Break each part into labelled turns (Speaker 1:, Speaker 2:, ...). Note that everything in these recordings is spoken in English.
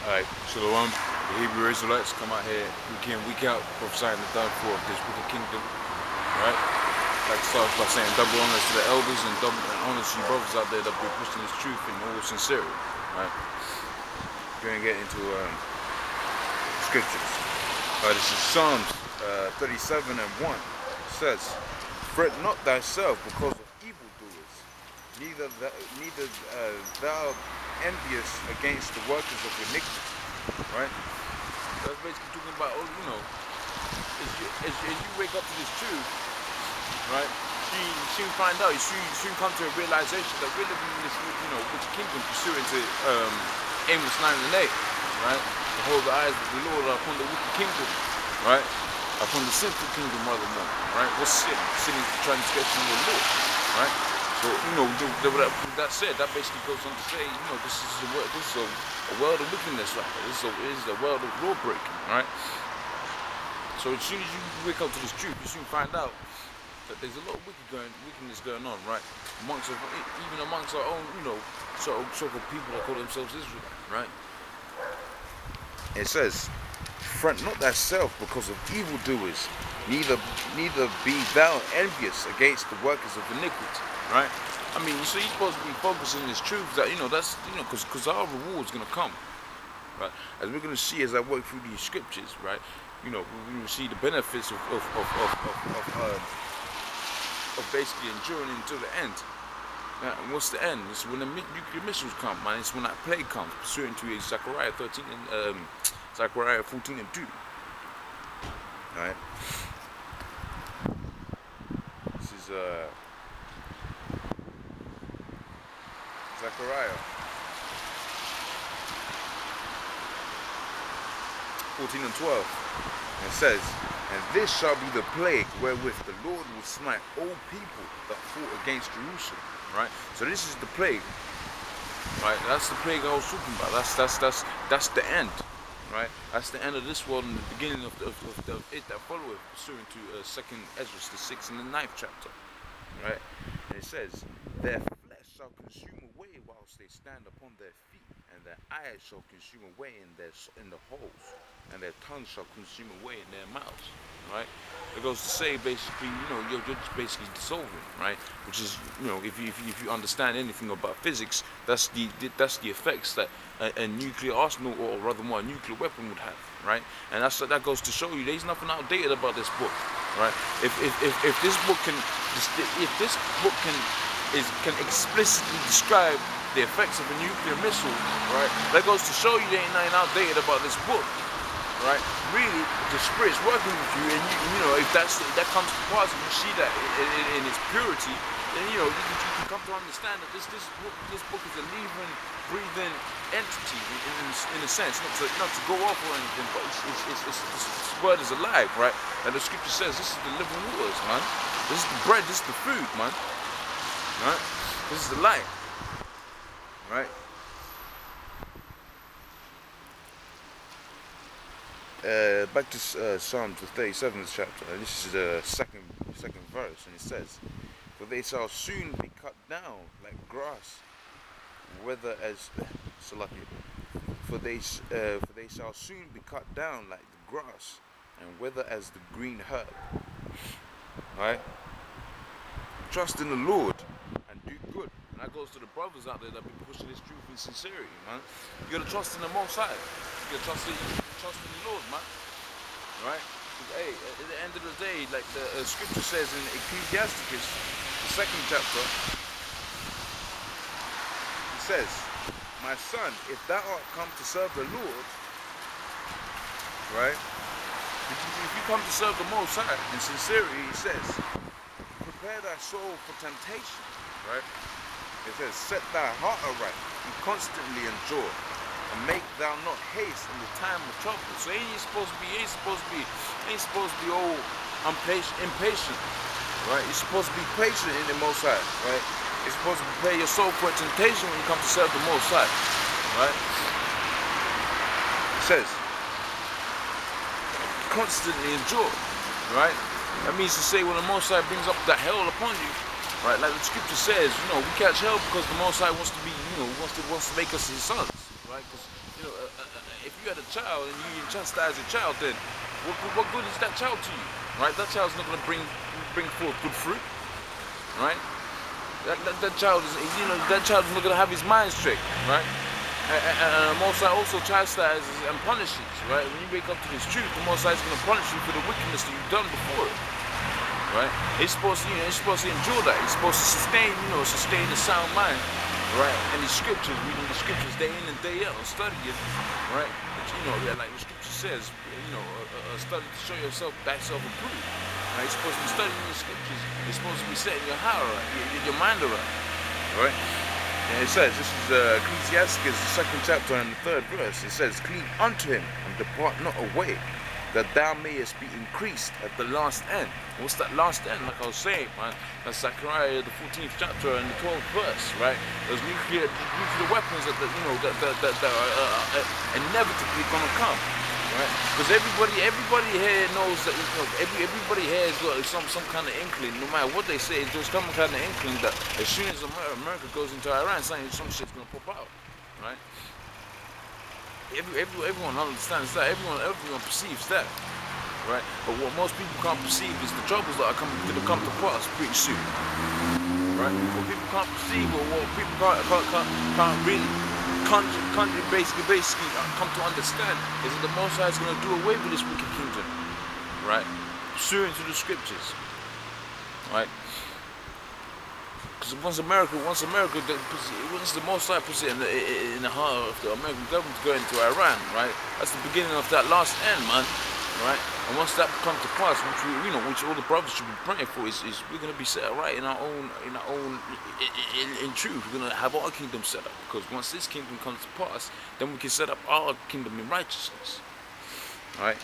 Speaker 1: Alright, Shalom, the Hebrew Israelites come out here week in, week out, prophesying the downfall of this wicked kingdom, right? Like to start by saying double honors to the elders and double honors to you brothers out there that be pushing this truth in all sincerity, right? We're going to get into scriptures. This is Psalms 37 and 1. It says, "Fret not thyself because of evildoers, neither thou envious against the workers of iniquity." Right? That's basically talking about, as you wake up to this truth, right? You soon find out, you soon come to a realization that we're living in this, wicked kingdom pursuant to Amos 9 and 8, right? Behold, the eyes of the Lord are upon the wicked kingdom, right? Upon the sinful kingdom, rather more, right? What's sin? Sin is the transgression of the Lord, right? So, with that said, that basically goes on to say, this is a world of wickedness, right? This is a world of law breaking, right? So as soon as you wake up to this truth, you soon find out that there's a lot of wickedness going on, right? Even amongst our own, so-called people that call themselves Israel, right? It says, "Fret not thyself because of evildoers, neither be thou envious against the workers of iniquity." Right? I mean, so you're supposed to be focusing on this truth that, because our reward's going to come, right? As we're going to see as I work through these scriptures, right? We're going to see the benefits of basically enduring until the end. And what's the end? It's when the nuclear missiles come, man. It's when that plague comes, pursuant to Zechariah 13 and Zechariah 14 and 2. All right. This is Zechariah 14 and 12. And it says, "And this shall be the plague wherewith the Lord will smite all people that fought against Jerusalem." Right? So this is the plague. Right? That's the plague I was talking about. That's the end. Right? That's the end of this world and the beginning of it that followeth, pursuant to 2nd Ezra, the 6th and the 9th chapter. Right? And it says, "Their flesh shall consume away whilst they stand upon their feet, and their eyes shall consume away in the holes, and their tongues shall consume away in their mouths." Right? It goes to say basically, you're just basically dissolving, right? Which is, if you understand anything about physics, that's the effects that a nuclear arsenal, or rather more a nuclear weapon, would have, right? And that goes to show you there's nothing outdated about this book, right? If this book can explicitly describe the effects of a nuclear missile, right? That goes to show you there ain't nothing outdated about this book. Right, really, the Spirit's working with you, and if that comes to pass, and you see that in its purity, then you can come to understand that this book is a living, breathing entity in a sense, not to go off or anything, but this word is alive, right? And the Scripture says this is the living waters, man. This is the bread, this is the food, man. Right? This is the light, right? Back to Psalms the 37th chapter, and this is the second verse, and it says, "For they shall soon be cut down like grass, whether as for they shall soon be cut down like the grass, and whether as the green herb." Right? Trust in the Lord and do good. And that goes to the brothers out there that be pushing this truth in sincerity, man. You gotta trust in the Most High. You gotta trust in the Lord, man. Right? Hey, at the end of the day, like the Scripture says in Ecclesiastes, the 2nd chapter, it says, "My son, if thou art come to serve the Lord," right? If you come to serve the Most High in sincerity, he says, "Prepare thy soul for temptation," right? It says, "Set thy heart aright and constantly endure, and make thou not haste in the time of trouble." So ain't supposed to be old impatient, right? You're supposed to be patient in the Most High, right? You're supposed to prepare your soul for temptation when you come to serve the Most High, right? It says, "Constantly endure," right? That means to say when the Most High brings up the hell upon you, right? Like the Scripture says, we catch hell because the Most High wants to be, wants to make us His sons, right? Because if you had a child and you chastise your child, then what good is that child to you, right? That child's not going to bring forth good fruit, right? That child is, that child is not going to have his mind straight, right? And Most High also chastises and punishes, right? When you wake up to this truth, the Most High is going to punish you for the wickedness that you've done before it, right? It's supposed to endure that. It's supposed to sustain a sound mind, right? And the scriptures, reading the scriptures day in and day out, and studying, right? But, like the scripture says, study to show yourself thyself approved. Right? You're supposed to be studying the scriptures. You're supposed to be setting your heart right, your mind right, right? And it says, this is Ecclesiastes, the 2nd chapter and the 3rd verse. It says, cleave unto him and depart not away, that thou mayest be increased at the last end. What's that last end? Like I was saying, man, that's Zechariah, the 14th chapter and the 12th verse, right? Those nuclear weapons that are inevitably gonna come, right? Because everybody here knows that everybody here has got some kind of inkling. No matter what they say, there's some kind of inkling that as soon as America goes into Iran, some shit's gonna pop out, right? Everyone understands that. Everyone perceives that, right? But what most people can't perceive is the troubles that are going to come to pass pretty soon, right? What people can't perceive, or what people can't really basically come to understand, is that the Most High is going to do away with this wicked kingdom, right? Pursuant to the scriptures, right? Because once the Most High puts it in the heart of the American government to go into Iran, right? That's the beginning of that last end, man, right? And once that comes to pass, which all the brothers should be praying for, is we're gonna be set right in truth. We're gonna have our kingdom set up, because once this kingdom comes to pass, then we can set up our kingdom in righteousness, right?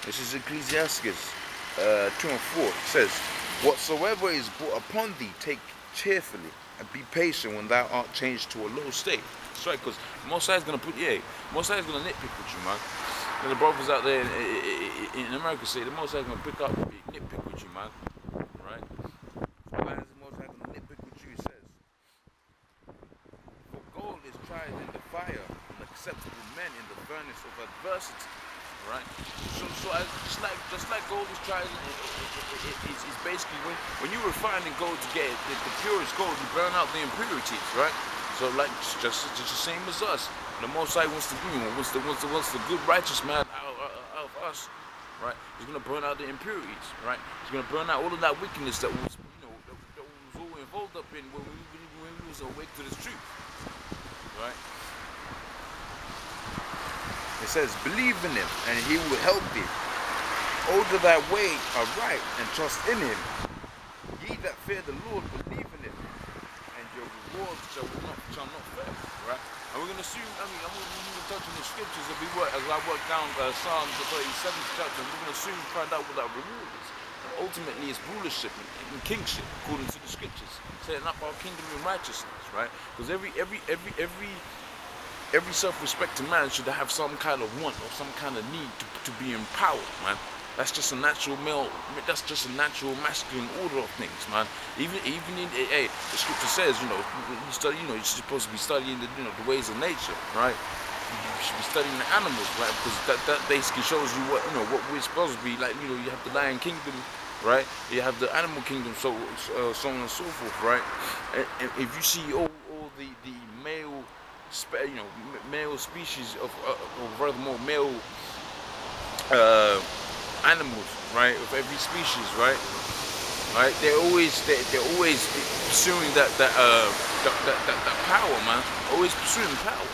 Speaker 1: This is Ecclesiastes 2 and 4. It says, whatsoever is brought upon thee, take cheerfully, and be patient when thou art changed to a low state. That's right, because Most High is going to Most High is going to nitpick with you, man. And the brothers out there in America say the Most High is going to nitpick with you, man. Right? Why is the Most High going to nitpick with you? It says, for gold is tried in the fire, and acceptable men in the furnace of adversity. Right, so just like gold is tried, it's basically when you refine the gold to get the purest gold, you burn out the impurities, right? So like just the same as us. The Most High wants the good righteous man out of us, right? He's gonna burn out the impurities, right? He's gonna burn out all of that wickedness that was that was all involved up in when we was awake to this truth, right? It says, believe in him, and he will help thee. Order thy way aright, and trust in him. Ye that fear the Lord, believe in him, and your reward shall not fail. Right? And we're going to see, I'm going to touch on the scriptures as I work down Psalms, the 37th chapter, and we're going to soon find out what that reward is. And ultimately, it's rulership and kingship, according to the scriptures, setting up our kingdom in righteousness, right? Because every self-respecting man should have some kind of want or some kind of need to be empowered, man. That's just a natural male. That's just a natural masculine order of things, man. Even in the scripture says, you study, you're supposed to be studying the ways of nature, right? You should be studying the animals, right? Because that basically shows you what we're supposed to be like. You have the lion kingdom, right? You have the animal kingdom, so on and so forth, right? And if you see all the male species or furthermore male animals, right, of every species, right, they're always pursuing that power, man. Always pursuing power,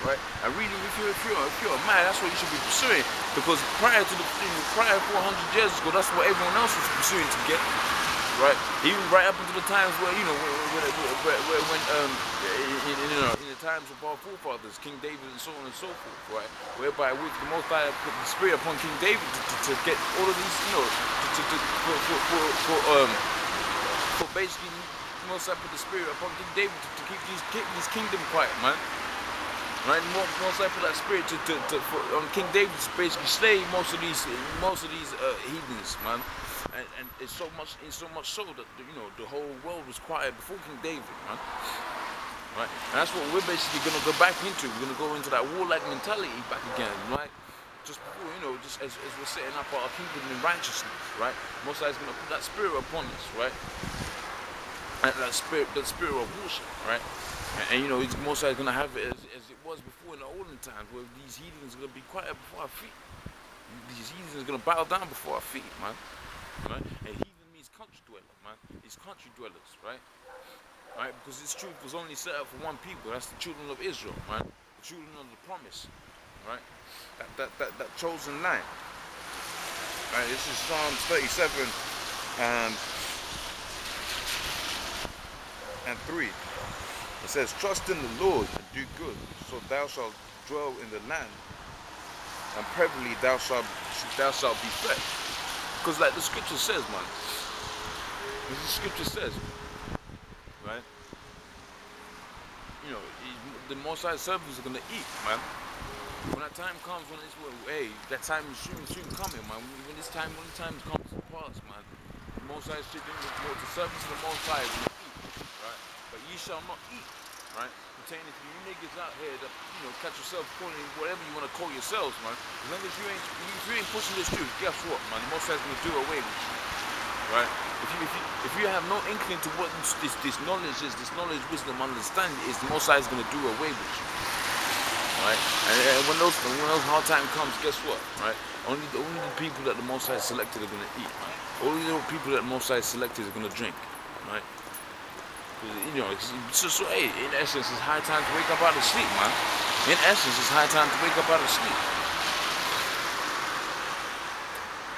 Speaker 1: right? And really, if you're a man, that's what you should be pursuing, because prior 400 years ago, that's what everyone else was pursuing to get. Right, even right up into the times where in the times of our forefathers, King David and so on and so forth, right, whereby the Most High put the spirit upon King David to get all of these, for basically the Most High put the spirit upon King David to keep his kingdom quiet, man. Right, the Most High put that spirit on King David to basically slay most of these heathens, man. And it's so much so that the whole world was quiet before King David, man. right? And that's what we're basically going to go back into. We're going to go into that warlike mentality back again, right? Just before, just as we're setting up our kingdom in righteousness, right? Most High is going to put that spirit upon us, right? And that spirit of worship, right? And Most High is going to have it as it was before in the olden times, where these heathens are going to be quiet before our feet. These heathens are going to bow down before our feet, man. Right? And heathen means country dweller, man. It's country dwellers, right? Right? Because this truth was only set up for one people. That's the children of Israel, man. The children of the promise, right? That chosen line. Right? This is Psalms 37 and 3. It says, "Trust in the Lord and do good, so thou shalt dwell in the land, and privily thou shalt be fed." Because like the scripture says, man. The scripture says, right? The Most High servants are gonna eat, man. When that time comes, that time is soon coming, man. When the time comes to pass, man, the Most High the servants of the Most High will eat, right? But ye shall not eat, right? Pertaining to you niggas out here that catch yourself calling whatever you want to call yourselves, man. As long as you ain't pushing this truth, guess what, man? The Most High is gonna do away with you, right? If you have no inkling to what this knowledge is, this knowledge, wisdom, understanding is, the Most High is gonna do away with you. Right? And when those hard time comes, guess what? Right? Only the people that the Most High selected are gonna eat. Right? Only the people that the Most High selected are gonna drink. Right? In essence, it's high time to wake up out of sleep, man. In essence, it's high time to wake up out of sleep.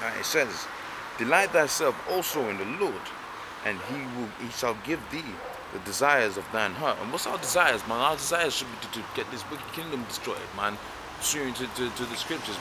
Speaker 1: Now it says, "Delight thyself also in the Lord, and He shall give thee the desires of thine heart." And what's our desires, man? Our desires should be to get this wicked kingdom destroyed, man. Pursuing to the scriptures.